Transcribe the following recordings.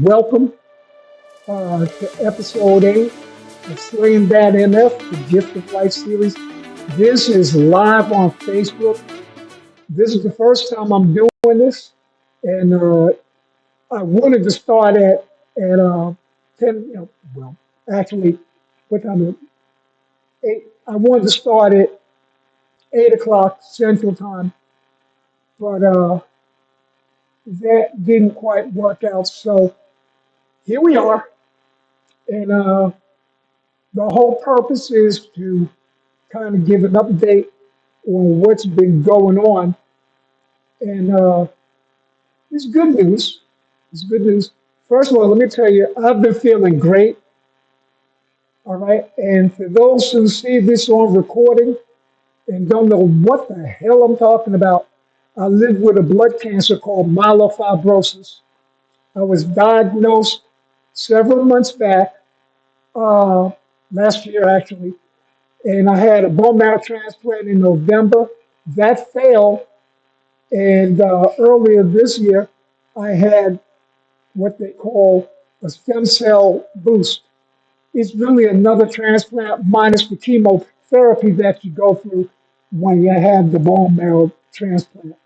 Welcome to episode 8 of Slayin MF, the Gift of Life series. This is live on Facebook. This is the first time I'm doing this, and I wanted to start at 10. Well, actually, what time is it? 8. I wanted to start at 8 o'clock Central Time, but that didn't quite work out. So here we are, and the whole purpose is to kind of give an update on what's been going on. And it's good news. It's good news. First of all, let me tell you, I've been feeling great. All right. And for those who see this on recording and don't know what the hell I'm talking about, I live with a blood cancer called myelofibrosis. I was diagnosed several months back, uh, last year actually, and I had a bone marrow transplant in November. That failed. And earlier this year, I had what they call a stem cell boost. It's really another transplant minus the chemotherapy that you go through when you have the bone marrow transplant.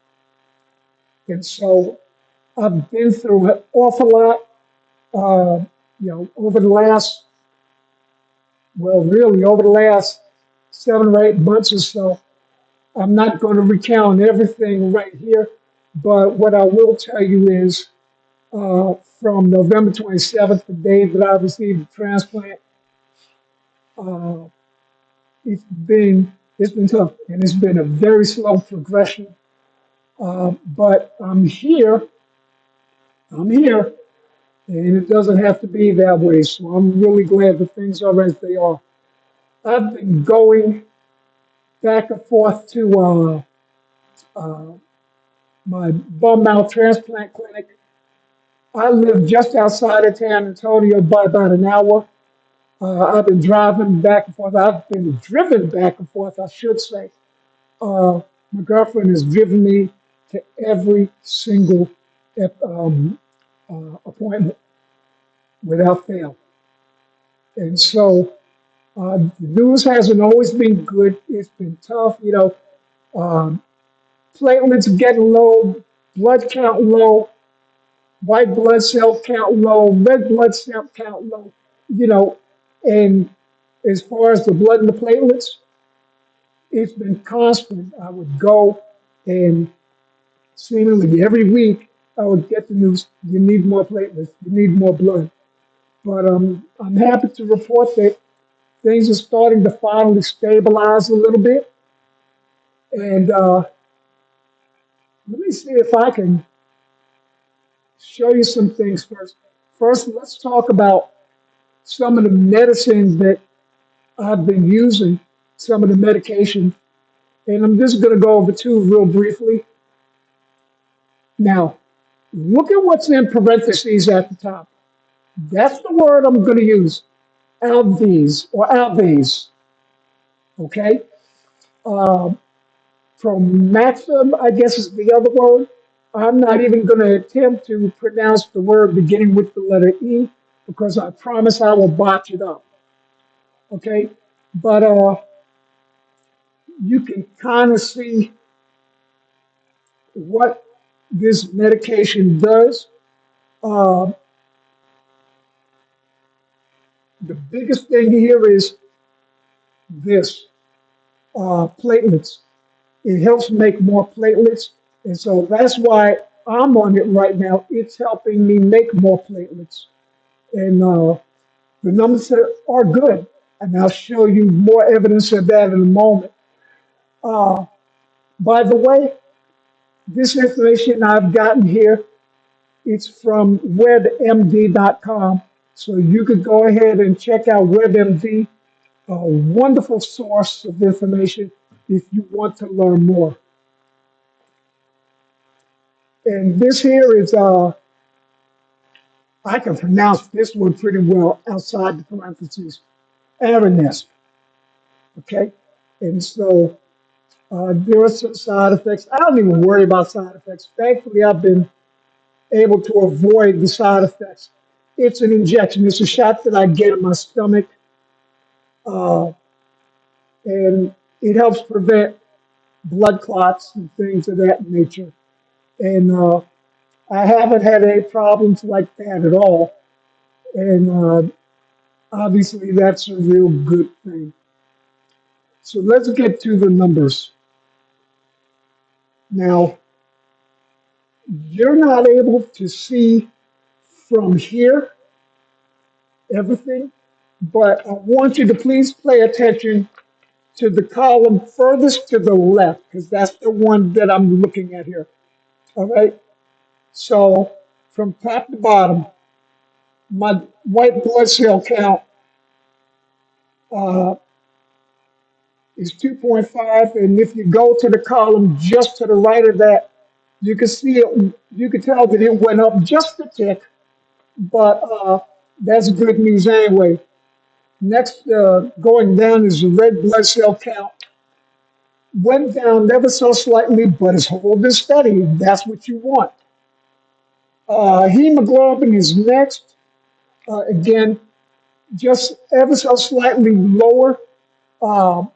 And so I've been through an awful lot, over the last, well, really over the last 7 or 8 months or so. I'm not going to recount everything right here, but what I will tell you is from November 27th, the day that I received the transplant, uh, it's been tough, and it's been a very slow progression. But I'm here. I'm here, and it doesn't have to be that way. So I'm really glad that things are as they are. I've been going back and forth to uh, my bone marrow transplant clinic. I live just outside of San Antonio by about an hour. I've been driving back and forth. I've been driven back and forth, I should say. Uh, my girlfriend has driven me to every single appointment without fail. And so the news hasn't always been good. It's been tough. Um, platelets getting low, blood count low, white blood cell count low, red blood cell count low. You know, and as far as the blood and the platelets, it's been constant. I would go and seemingly every week I would get the news, you need more platelets, you need more blood. But I'm happy to report that things are starting to finally stabilize a little bit. And let me see if I can show you some things first. First, let's talk about some of the medicine that I've been using, some of the medication. And I'm just going to go over two real briefly. Now, look at what's in parentheses at the top. That's the word I'm going to use. Alves or Alves. Okay. Uh, Promaxim, I guess is the other word. I'm not even going to attempt to pronounce the word beginning with the letter E because I promise I will botch it up. Okay. But you can kind of see what this medication does. Uh, the biggest thing here is this platelets. It helps make more platelets. And so that's why I'm on it right now. It's helping me make more platelets. And the numbers are good. And I'll show you more evidence of that in a moment. Uh, by the way, this information I've gotten here, it's from webmd.com. So you could go ahead and check out WebMD, a wonderful source of information if you want to learn more. And this here is, I can pronounce this one pretty well outside the parentheses, Aranesp. Okay? And so there are some side effects. I don't even worry about side effects. Thankfully, I've been able to avoid the side effects. It's an injection. It's a shot that I get in my stomach, uh, and it helps prevent blood clots and things of that nature. And I haven't had any problems like that at all. And obviously, that's a real good thing. So let's get to the numbers. Now, you're not able to see from here everything, but I want you to please pay attention to the column furthest to the left, because that's the one that I'm looking at here. All right. So from top to bottom, my white blood cell count uh, is 2.5, and if you go to the column just to the right of that, you can see it. You can tell that it went up just a tick, but that's good news anyway. Next, going down is the red blood cell count. Went down ever so slightly, but it's holding steady. That's what you want. Hemoglobin is next. Again, just ever so slightly lower, um,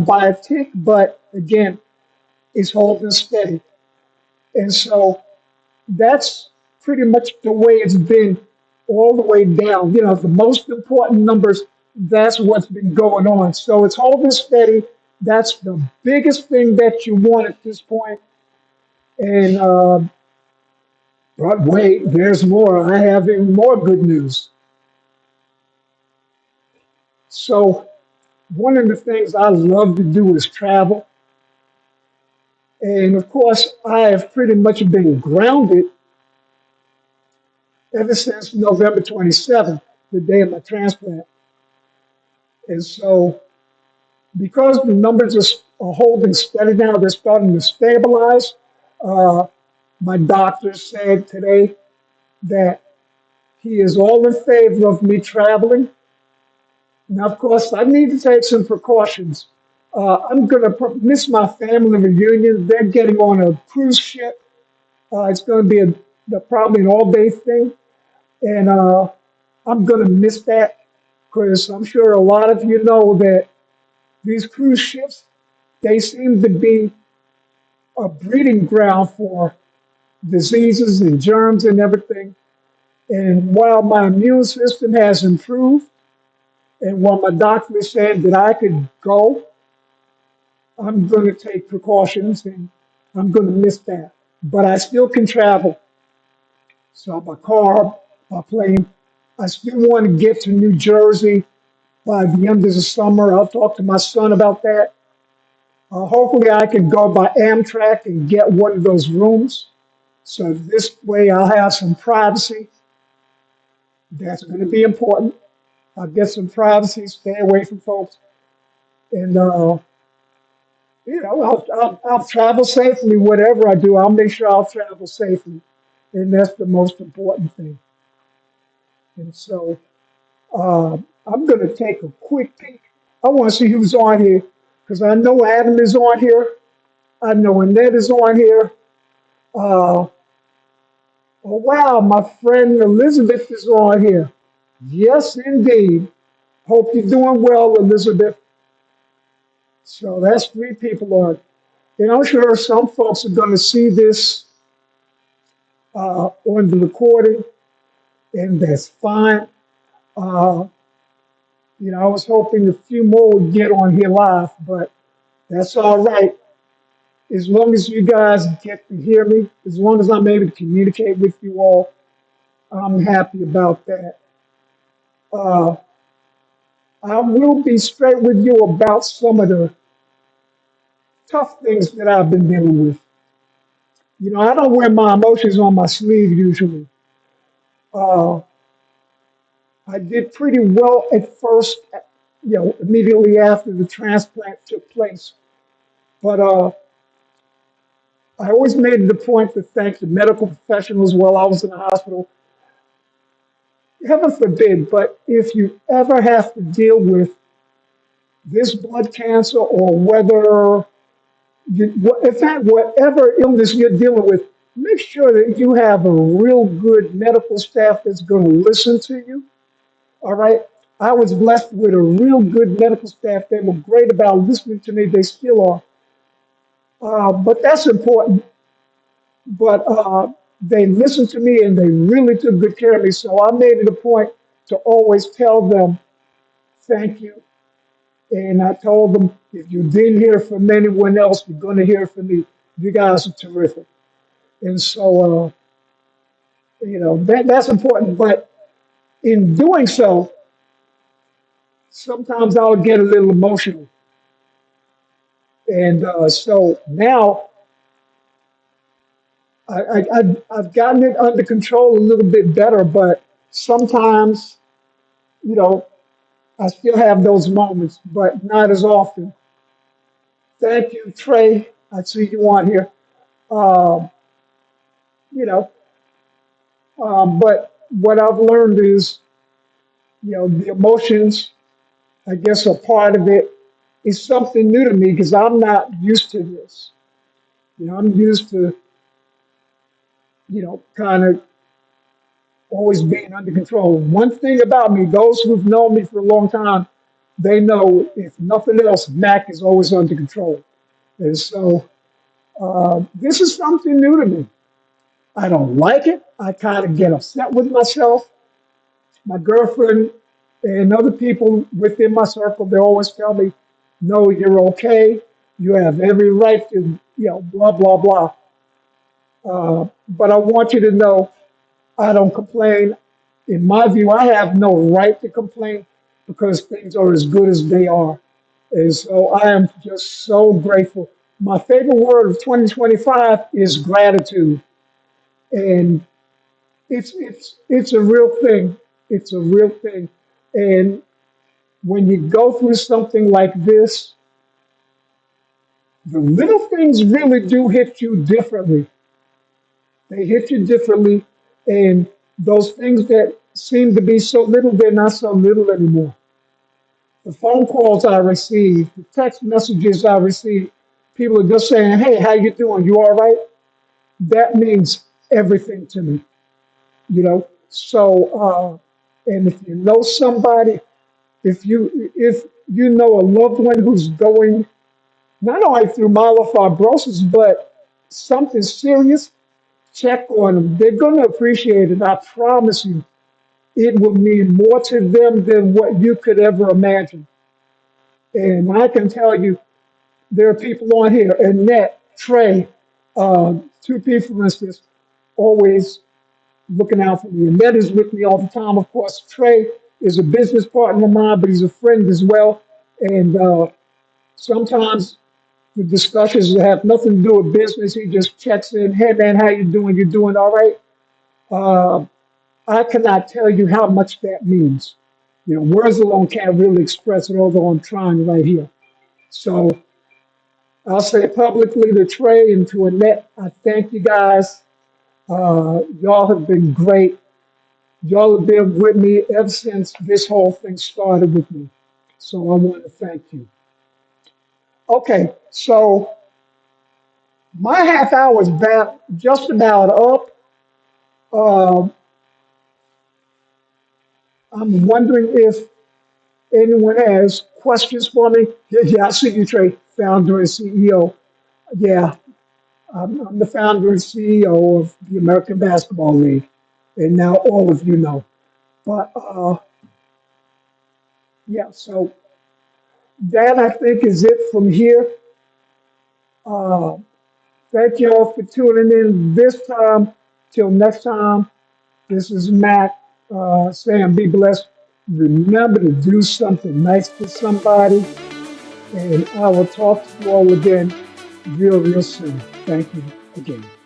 by a tick, but again, it's holding steady. And so that's pretty much the way it's been all the way down. The most important numbers, that's what's been going on. So it's holding steady. That's the biggest thing that you want at this point. And but wait, there's more. I have even more good news. So one of the things I love to do is travel. And of course, I have pretty much been grounded ever since November 27th, the day of my transplant. And so, because the numbers are holding steady now, they're starting to stabilize. Uh, my doctor said today that he is all in favor of me traveling. Now, of course, I need to take some precautions. I'm going to miss my family reunion. They're getting on a cruise ship. It's going to be probably an all-day thing, and I'm going to miss that because I'm sure a lot of you know that these cruise ships, they seem to be a breeding ground for diseases and germs and everything. And while my immune system has improved, and while my doctor said that I could go, I'm going to take precautions and I'm going to miss that. But I still can travel. So by car, by plane, I still want to get to New Jersey by the end of the summer. I'll talk to my son about that. Hopefully, I can go by Amtrak and get one of those rooms. So this way, I'll have some privacy. That's going to be important. I'll get some privacy, stay away from folks, and I'll travel safely. Whatever I do, I'll make sure I'll travel safely, and that's the most important thing. And so uh, I'm going to take a quick peek. I want to see who's on here because I know Adam is on here. I know Annette is on here. Uh, oh wow, my friend Elizabeth is on here. Yes, indeed. Hope you're doing well, Elizabeth. So that's three people on. And I'm sure some folks are going to see this on the recording, and that's fine. Uh, I was hoping a few more would get on here live, but that's all right. As long as you guys get to hear me, as long as I'm able to communicate with you all, I'm happy about that. Uh, I will be straight with you about some of the tough things that I've been dealing with. I don't wear my emotions on my sleeve usually. Uh, I did pretty well at first, immediately after the transplant took place. But I always made it a point to thank the medical professionals while I was in the hospital. Heaven forbid, but if you ever have to deal with this blood cancer or whether in fact, whatever illness you're dealing with, make sure that you have a real good medical staff that's going to listen to you. All right. I was blessed with a real good medical staff. They were great about listening to me. They still are. But that's important. But they listened to me and they really took good care of me. So I made it a point to always tell them thank you. And I told them, if you didn't hear from anyone else, you're going to hear from me. You guys are terrific. And so, that's important. But in doing so, sometimes I'll get a little emotional. And so now I've gotten it under control a little bit better, but sometimes, you know, I still have those moments, but not as often. Thank you, Trey. I see you on here. Um, you know, but what I've learned is, the emotions, I guess, are part of it. It's something new to me because I'm not used to this. I'm used to, kind of always being under control. One thing about me, those who've known me for a long time, they know if nothing else, Mac is always under control. And so this is something new to me. I don't like it. I kind of get upset with myself. My girlfriend and other people within my circle, they always tell me, no, you're okay. You have every right to, blah, blah, blah. But I want you to know I don't complain. In my view, I have no right to complain because things are as good as they are. And so I am just so grateful. My favorite word of 2025 is gratitude. And it's a real thing. It's a real thing. And when you go through something like this, the little things really do hit you differently. They hit you differently. And those things that seem to be so little, they're not so little anymore. The phone calls I receive, the text messages I receive, people are just saying, hey, how you doing? You all right? That means everything to me, So, and if you know somebody, if you know a loved one who's going not only through myelofibrosis, but something serious, check on them. They're going to appreciate it. I promise you, it will mean more to them than what you could ever imagine. And I can tell you, there are people on here, Annette, Trey, two people, for instance, always looking out for me. Annette is with me all the time, of course. Trey is a business partner of mine, but he's a friend as well. And sometimes the discussions have nothing to do with business. He just checks in. Hey, man, how you doing? You doing all right? Uh, I cannot tell you how much that means. Words alone can't really express it, although I'm trying right here. So I'll say publicly to Trey and to Annette, I thank you guys. Y'all have been great. Y'all have been with me ever since this whole thing started with me. So I want to thank you. Okay, so my half hour is about just about up. Um, I'm wondering if anyone has questions for me. Yeah, yeah, I see you, Trey, founder and CEO. Yeah, I'm the founder and CEO of the American Basketball League, and now all of you know. But yeah, so that I think is it from here. Uh, Thank you all for tuning in this time. Till next time, this is Matt saying be blessed. Remember to do something nice for somebody, and I will talk to you all again real, real soon. Thank you again.